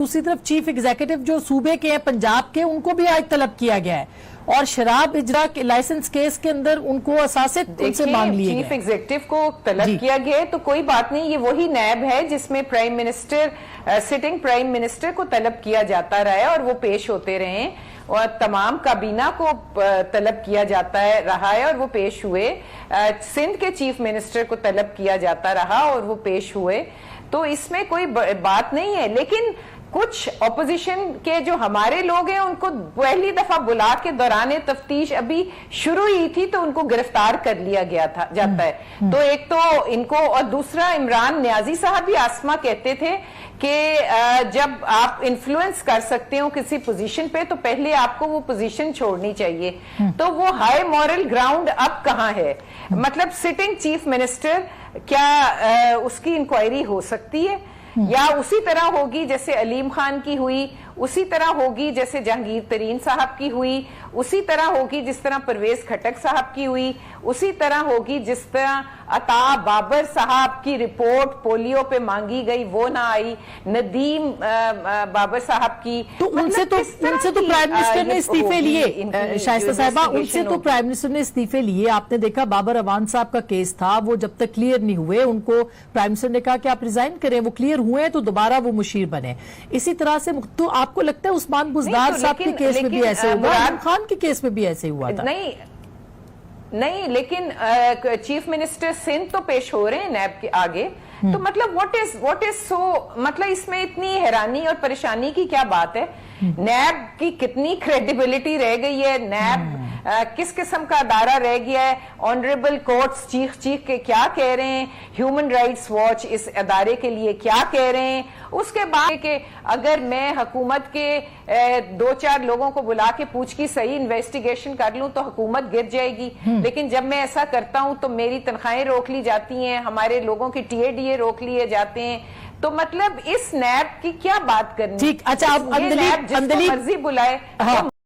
दूसरी तरफ chief executive जो सूबे के हैं पंजाब के, उनको भी आज तलब किया गया है और शराब इजरा के लाइसेंस केस के अंदर उनको असासे उनसे मांग लिए चीफ एग्जीक्यूटिव को तलब किया गया है तो कोई बात नहीं, ये वही नैब है जिसमें prime minister sitting prime minister को तलब किया जाता रहा है और वो पेश होते रहे और तमाम काबीना को तलब किया जाता रहा है और वो पेश हुए। सिंध के चीफ मिनिस्टर को तलब किया जाता रहा और वो पेश हुए, तो इसमें कोई बात नहीं है। लेकिन कुछ ऑपोजिशन के जो हमारे लोग हैं उनको पहली दफा बुला के दौरान तफ्तीश अभी शुरू ही थी तो उनको गिरफ्तार कर लिया गया था जाता है। तो एक तो इनको, और दूसरा इमरान न्याजी साहब भी आसमा कहते थे कि जब आप इन्फ्लुएंस कर सकते हो किसी पोजीशन पे तो पहले आपको वो पोजीशन छोड़नी चाहिए। तो वो हाई मॉरल ग्राउंड अब कहाँ है? मतलब सिटिंग चीफ मिनिस्टर, क्या उसकी इंक्वायरी हो सकती है या उसी तरह होगी जैसे अलीम खान की हुई, उसी तरह होगी जैसे जहांगीर तरीन साहब की हुई, उसी तरह होगी जिस तरह परवेज खटक साहब की हुई, उसी तरह होगी जिस तरह अता बाबर साहब की रिपोर्ट पोलियो पे मांगी गई वो ना आई, नदीम बाबर साहब की। तो उनसे तो प्राइम मिनिस्टर ने इस्तीफे लिए, शाइस्ता साहिबा, उनसे तो प्राइम मिनिस्टर ने इस्तीफे लिए। आपने देखा बाबर अवान साहब का केस था, वो जब तक क्लियर नहीं हुए उनको प्राइम मिनिस्टर ने कहा कि आप रिजाइन करें, वो क्लियर हुए तो दोबारा वो मुशीर बने। इसी तरह से तो आपको लगता है उस्मान बुज़दार साहब के केस में भी ऐसे हुआ, इमरान खान के केस में भी ऐसे हुआ था? नहीं, लेकिन चीफ मिनिस्टर सिंध तो पेश हो रहे हैं नैब के आगे, तो मतलब व्हाट इज सो, मतलब इसमें इतनी हैरानी और परेशानी की क्या बात है? नैब की कितनी क्रेडिबिलिटी रह गई है? नैब किस किस्म का अदारा रह गया है? ऑनरेबल कोर्ट्स चीख के क्या कह रहे हैं? ह्यूमन राइट्स वॉच इस अदारे के लिए क्या कह रहे हैं? उसके बाद कि अगर मैं हुकूमत के 2-4 लोगों को बुला के पूछ की सही इन्वेस्टिगेशन कर लूं तो हुकूमत गिर जाएगी, लेकिन जब मैं ऐसा करता हूं तो मेरी तनख्वाहें रोक ली जाती हैं, हमारे लोगों की टीएडीए रोक लिए जाते हैं। तो मतलब इस नैब की क्या बात करनी? ठीक, अच्छा, अब अंदलीब मर्जी बुलाए।